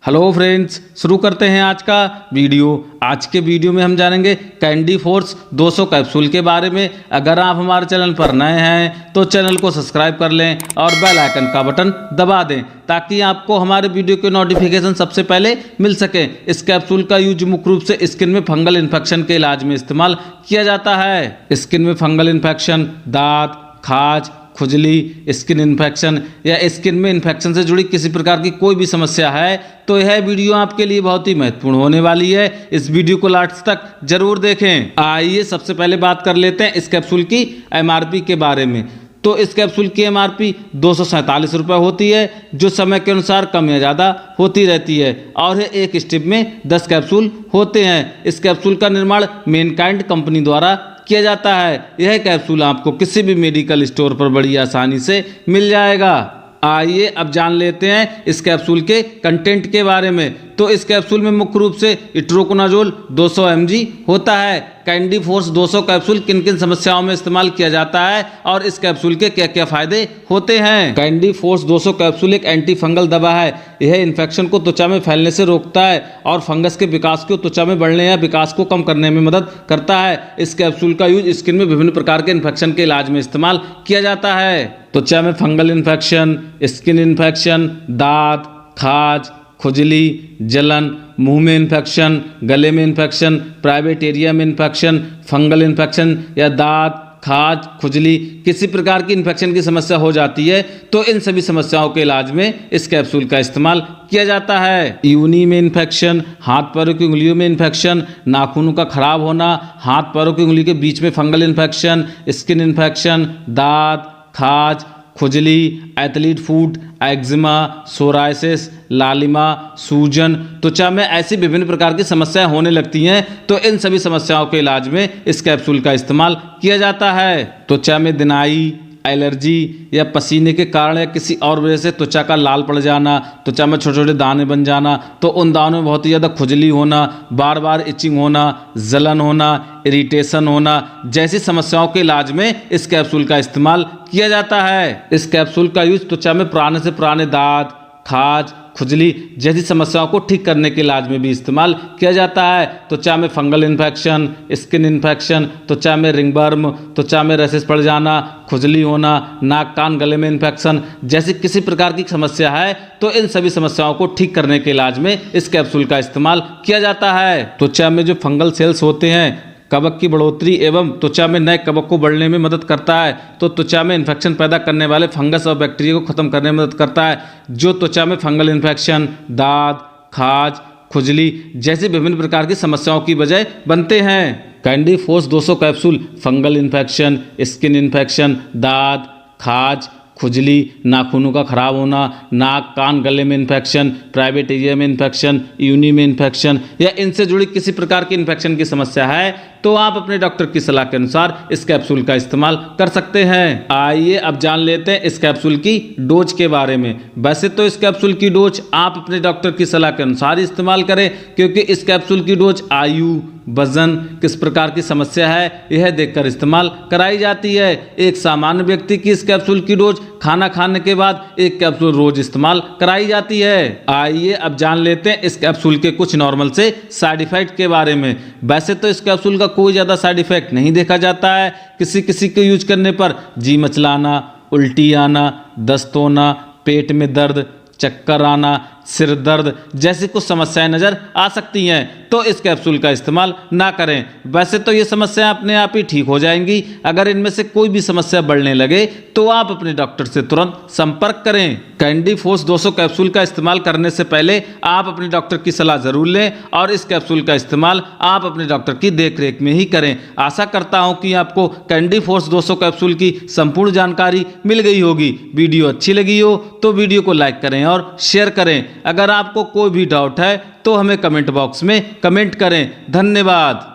Hello friends, शुरू करते हैं आज का वीडियो। आज के वीडियो में हम जानेंगे कैंडी फोर्स 200 कैप्सूल के बारे में। अगर आप हमारे चैनल पर नए हैं तो चैनल को सब्सक्राइब कर लें और बेल आइकन का बटन दबा दें ताकि आपको हमारे वीडियो के नोटिफिकेशन सबसे पहले मिल सके। इस कैप्सूल का यूज मुख्य रूप से स्किन में फंगल इन्फेक्शन के इलाज में इस्तेमाल किया जाता है। स्किन में फंगल इन्फेक्शन, दांत, खाज, खुजली, स्किन इन्फेक्शन या स्किन में इन्फेक्शन से जुड़ी किसी प्रकार की कोई भी समस्या है तो यह वीडियो आपके लिए बहुत ही महत्वपूर्ण होने वाली है। इस वीडियो को लास्ट तक जरूर देखें। आइए सबसे पहले बात कर लेते हैं इस कैप्सूल की एमआरपी के बारे में। तो इस कैप्सूल की एमआरपी 247 रुपये होती है, जो समय के अनुसार कम या ज़्यादा होती रहती है और एक स्ट्रिप में 10 कैप्सूल होते हैं। इस कैप्सूल का निर्माण मैनकाइंड कंपनी द्वारा किया जाता है। यह कैप्सूल आपको किसी भी मेडिकल स्टोर पर बड़ी आसानी से मिल जाएगा। आइए अब जान लेते हैं इस कैप्सूल के कंटेंट के बारे में। तो इस कैप्सूल में मुख्य रूप से इट्रोकोनाजोल 200 mg होता है। कैंडी फोर्स 200 कैप्सूल किन किन समस्याओं में इस्तेमाल किया जाता है और इस कैप्सूल के क्या क्या फायदे होते हैं। कैंडी फोर्स 200 कैप्सूल एक एंटी फंगल दवा है। यह इन्फेक्शन को त्वचा में फैलने से रोकता है और फंगस के विकास को त्वचा में बढ़ने या विकास को कम करने में मदद करता है। इस कैप्सूल का यूज स्किन में विभिन्न प्रकार के इन्फेक्शन के इलाज में इस्तेमाल किया जाता है। त्वचा में फंगल इन्फेक्शन, स्किन इन्फेक्शन, दांत, खाज, खुजली, जलन, मुंह में इन्फेक्शन, गले में इन्फेक्शन, प्राइवेट एरिया में इन्फेक्शन, फंगल इन्फेक्शन या दांत, खाज, खुजली किसी प्रकार की इन्फेक्शन की समस्या हो जाती है तो इन सभी समस्याओं के इलाज में इस कैप्सूल का इस्तेमाल किया जाता है। यूनी में इन्फेक्शन, हाथ पैरों की उंगलियों में इन्फेक्शन, नाखूनों का खराब होना, हाथ पैरों की उंगली के बीच में फंगल इन्फेक्शन, स्किन इन्फेक्शन, दांत, खाज, खुजली, एथलीट फूट, एक्जिमा, सोराइसिस, लालिमा, सूजन, त्वचा में ऐसी विभिन्न प्रकार की समस्याएं होने लगती हैं तो इन सभी समस्याओं के इलाज में इस कैप्सूल का इस्तेमाल किया जाता है। त्वचा में दिनाई, एलर्जी या पसीने के कारण या किसी और वजह से त्वचा का लाल पड़ जाना, त्वचा में छोटे छोटे दाने बन जाना, तो उन दानों में बहुत ही ज़्यादा खुजली होना, बार बार इचिंग होना, जलन होना, इरिटेशन होना जैसी समस्याओं के इलाज में इस कैप्सूल का इस्तेमाल किया जाता है। इस कैप्सूल का यूज त्वचा में पुराने से पुराने दांत, खाज, खुजली जैसी समस्याओं को ठीक करने के इलाज में भी इस्तेमाल किया जाता है। त्वचा में फंगल इन्फेक्शन, स्किन इन्फेक्शन, त्वचा में रिंगवर्म, त्वचा में रैशेस पड़ जाना, खुजली होना, नाक कान गले में इन्फेक्शन जैसी किसी प्रकार की समस्या है तो इन सभी समस्याओं को ठीक करने के इलाज में इस कैप्सूल का इस्तेमाल किया जाता है। त्वचा में जो फंगल सेल्स होते हैं, कवक की बढ़ोतरी एवं त्वचा में नए कवक को बढ़ने में मदद करता है। तो त्वचा में इन्फेक्शन पैदा करने वाले फंगस और बैक्टीरिया को खत्म करने में मदद करता है, जो त्वचा में फंगल इन्फेक्शन, दांत, खाज, खुजली जैसी विभिन्न प्रकार की समस्याओं की वजह बनते हैं। Candy force 200 capsule fungal infection, skin infection, दांत, खाज, खुजली, नाखूनों का खराब होना, नाक कान गले में इन्फेक्शन, प्राइवेट एरिया में इन्फेक्शन, यूनी में इन्फेक्शन या इनसे जुड़ी किसी प्रकार की इन्फेक्शन की समस्या है तो आप अपने डॉक्टर की सलाह के अनुसार इस कैप्सूल का इस्तेमाल कर सकते हैं। आइए अब जान लेते हैं इस कैप्सूल की डोज के बारे में। वैसे तो इस कैप्सूल की डोज आप अपने डॉक्टर की सलाह के अनुसार ही इस्तेमाल करें, क्योंकि इस कैप्सूल की डोज आयु, वजन, किस प्रकार की समस्या है यह देखकर इस्तेमाल कराई जाती है। एक सामान्य व्यक्ति की इस कैप्सूल की डोज खाना खाने के बाद एक कैप्सूल रोज इस्तेमाल कराई जाती है। आइए अब जान लेते हैं इस कैप्सूल के कुछ नॉर्मल से साइड इफेक्ट के बारे में। वैसे तो इस कैप्सूल का कोई ज़्यादा साइड इफेक्ट नहीं देखा जाता है। किसी किसी के यूज करने पर जी मचलाना, उल्टी आना, दस्त होना, पेट में दर्द, चक्कर आना, सिर दर्द जैसी कुछ समस्याएं नजर आ सकती हैं तो इस कैप्सूल का इस्तेमाल ना करें। वैसे तो ये समस्याएं अपने आप ही ठीक हो जाएंगी। अगर इनमें से कोई भी समस्या बढ़ने लगे तो आप अपने डॉक्टर से तुरंत संपर्क करें। कैंडी फोर्स 200 कैप्सूल का इस्तेमाल करने से पहले आप अपने डॉक्टर की सलाह जरूर लें और इस कैप्सूल का इस्तेमाल आप अपने डॉक्टर की देखरेख में ही करें। आशा करता हूं कि आपको कैंडी फोर्स 200 कैप्सूल की संपूर्ण जानकारी मिल गई होगी। वीडियो अच्छी लगी हो तो वीडियो को लाइक करें और शेयर करें। अगर आपको कोई भी डाउट है तो हमें कमेंट बॉक्स में कमेंट करें। धन्यवाद।